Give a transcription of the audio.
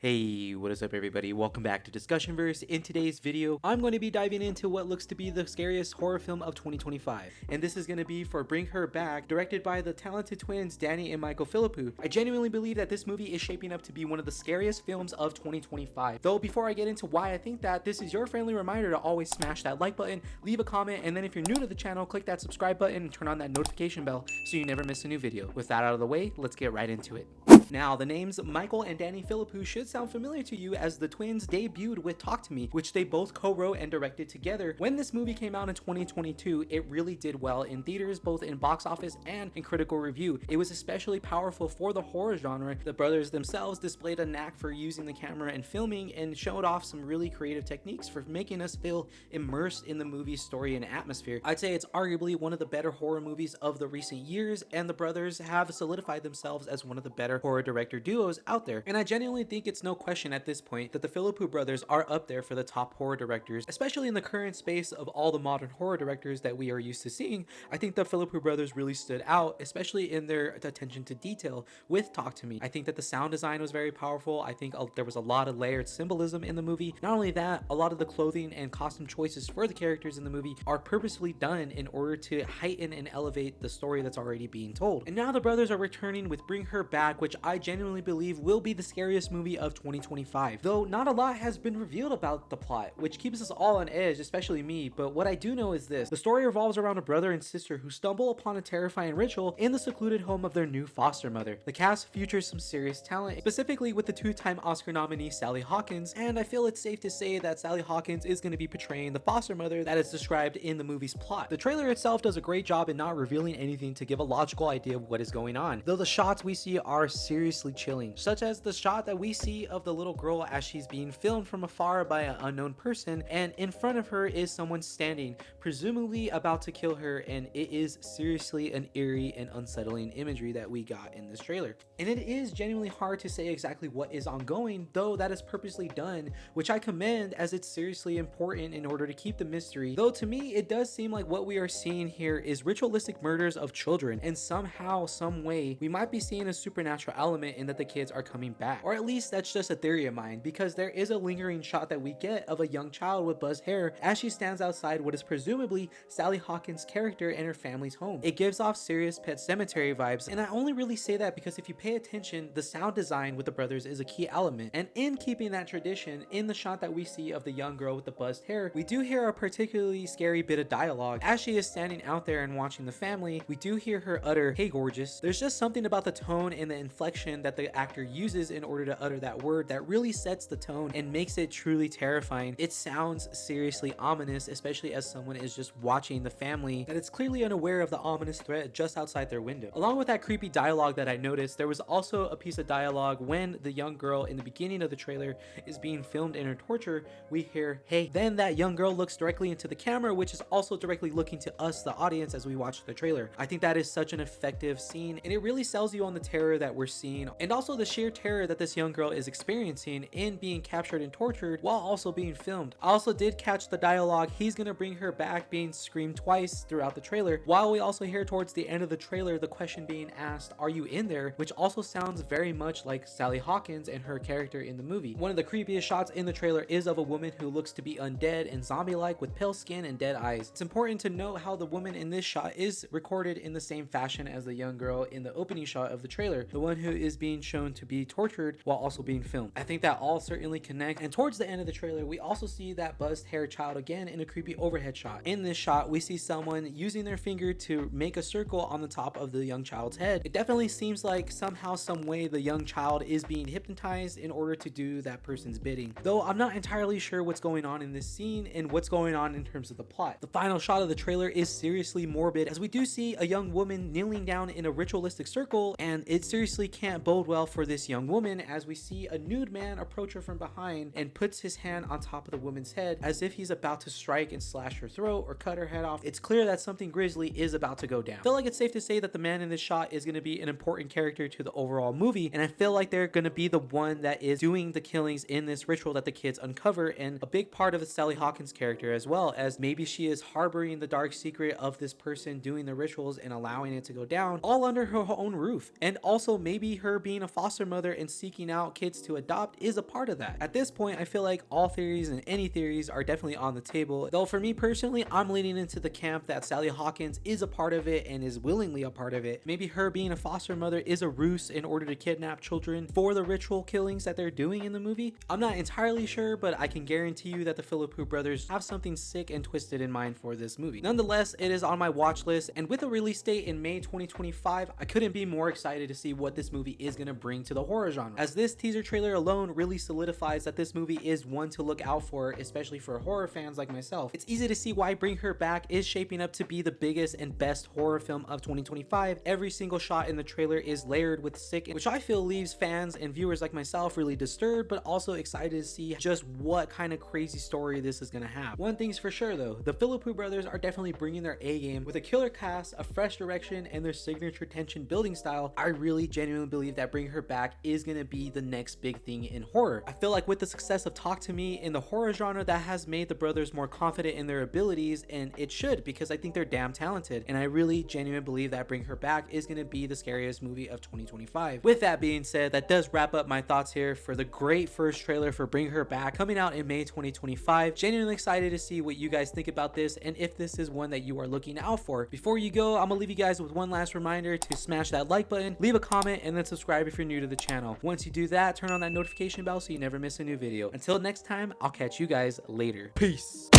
Hey, what is up everybody? Welcome back to DiscussionVerse. In today's video, I'm going to be diving into what looks to be the scariest horror film of 2025. And this is going to be for Bring Her Back, directed by the talented twins Danny and Michael Philippou. I genuinely believe that this movie is shaping up to be one of the scariest films of 2025. Though before I get into why I think that, this is your friendly reminder to always smash that like button, leave a comment, and then if you're new to the channel, click that subscribe button and turn on that notification bell so you never miss a new video. With that out of the way, let's get right into it. Now, the names Michael and Danny Philippou should sound familiar to you as the twins debuted with Talk to Me, which they both co-wrote and directed together. When this movie came out in 2022, it really did well in theaters, both in box office and in critical review. It was especially powerful for the horror genre. The brothers themselves displayed a knack for using the camera and filming and showed off some really creative techniques for making us feel immersed in the movie's story and atmosphere. I'd say it's arguably one of the better horror movies of the recent years, and the brothers have solidified themselves as one of the better horror director duos out there. And I genuinely think it's no question at this point that the Philippou brothers are up there for the top horror directors, especially in the current space of all the modern horror directors that we are used to seeing. I think the Philippou brothers really stood out, especially in their attention to detail with Talk to Me. I think that the sound design was very powerful. I think there was a lot of layered symbolism in the movie. Not only that, a lot of the clothing and costume choices for the characters in the movie are purposefully done in order to heighten and elevate the story that's already being told. And now the brothers are returning with Bring Her Back, which I genuinely believe will be the scariest movie of 2025. Though not a lot has been revealed about the plot, which keeps us all on edge, especially me, but what I do know is this: the story revolves around a brother and sister who stumble upon a terrifying ritual in the secluded home of their new foster mother. The cast features some serious talent, specifically with the two-time Oscar nominee Sally Hawkins, and I feel it's safe to say that Sally Hawkins is going to be portraying the foster mother that is described in the movie's plot. The trailer itself does a great job in not revealing anything to give a logical idea of what is going on, though the shots we see are seriously chilling, such as the shot that we see of the little girl as she's being filmed from afar by an unknown person, and in front of her is someone standing, presumably about to kill her, and it is seriously an eerie and unsettling imagery that we got in this trailer. And it is genuinely hard to say exactly what is ongoing, though that is purposely done, which I commend, as it's seriously important in order to keep the mystery. Though to me, it does seem like what we are seeing here is ritualistic murders of children, and somehow, some way, we might be seeing a supernatural element in that the kids are coming back. Or at least that's just a theory of mine, because there is a lingering shot that we get of a young child with buzzed hair as she stands outside what is presumably Sally Hawkins' character and her family's home. It gives off serious Pet Sematary vibes, and I only really say that because if you pay attention, the sound design with the brothers is a key element. And in keeping that tradition, in the shot that we see of the young girl with the buzzed hair, we do hear a particularly scary bit of dialogue. As she is standing out there and watching the family, we do hear her utter, "Hey gorgeous." There's just something about the tone and the inflection that the actor uses in order to utter that word that really sets the tone and makes it truly terrifying. It sounds seriously ominous, especially as someone is just watching the family that is clearly unaware of the ominous threat just outside their window. Along with that creepy dialogue that I noticed, there was also a piece of dialogue when the young girl in the beginning of the trailer is being filmed in her torture. We hear, "Hey." Then that young girl looks directly into the camera, which is also directly looking to us, the audience, as we watch the trailer. I think that is such an effective scene, and it really sells you on the terror that we're seeing, and also the sheer terror that this young girl is experiencing in being captured and tortured while also being filmed. I also did catch the dialogue, "He's gonna bring her back," being screamed twice throughout the trailer, while we also hear towards the end of the trailer the question being asked, "Are you in there?" which also sounds very much like Sally Hawkins and her character in the movie. One of the creepiest shots in the trailer is of a woman who looks to be undead and zombie-like with pale skin and dead eyes. It's important to note how the woman in this shot is recorded in the same fashion as the young girl in the opening shot of the trailer, the one who is being shown to be tortured while also being filmed. I think that all certainly connect, and towards the end of the trailer we also see that buzzed hair child again in a creepy overhead shot. In this shot we see someone using their finger to make a circle on the top of the young child's head. It definitely seems like somehow, some way, the young child is being hypnotized in order to do that person's bidding, though I'm not entirely sure what's going on in this scene and what's going on in terms of the plot. The final shot of the trailer is seriously morbid, as we do see a young woman kneeling down in a ritualistic circle, and it seriously can't bode well for this young woman, as we see a nude man approach her from behind and puts his hand on top of the woman's head as if he's about to strike and slash her throat or cut her head off. It's clear that something grisly is about to go down. I feel like it's safe to say that the man in this shot is going to be an important character to the overall movie, and I feel like they're going to be the one that is doing the killings in this ritual that the kids uncover, and a big part of the Sally Hawkins character, as well as maybe she is harboring the dark secret of this person doing the rituals and allowing it to go down all under her own roof. And also maybe maybe her being a foster mother and seeking out kids to adopt is a part of that. At this point, I feel like all theories and any theories are definitely on the table, though for me personally, I'm leaning into the camp that Sally Hawkins is a part of it and is willingly a part of it. Maybe her being a foster mother is a ruse in order to kidnap children for the ritual killings that they're doing in the movie. I'm not entirely sure, but I can guarantee you that the Philippou brothers have something sick and twisted in mind for this movie. Nonetheless, it is on my watch list, and with a release date in May 2025, I couldn't be more excited to see what this movie is going to bring to the horror genre, as this teaser trailer alone really solidifies that this movie is one to look out for, especially for horror fans like myself. It's easy to see why Bring Her Back is shaping up to be the biggest and best horror film of 2025. Every single shot in the trailer is layered with sick, which I feel leaves fans and viewers like myself really disturbed, but also excited to see just what kind of crazy story this is going to have. One thing's for sure though, the Philippou brothers are definitely bringing their A game with a killer cast, a fresh direction, and their signature tension building style. I really genuinely believe that Bring Her Back is going to be the next big thing in horror. I feel like with the success of Talk to Me in the horror genre, that has made the brothers more confident in their abilities, and it should, because I think they're damn talented, and I really genuinely believe that Bring Her Back is going to be the scariest movie of 2025. With that being said, that does wrap up my thoughts here for the great first trailer for Bring Her Back coming out in May 2025. Genuinely excited to see what you guys think about this and if this is one that you are looking out for. Before you go, I'm gonna leave you guys with one last reminder to smash that like button, leave a comment, and then subscribe if you're new to the channel. Once you do that, turn on that notification bell so you never miss a new video. Until next time, I'll catch you guys later. Peace.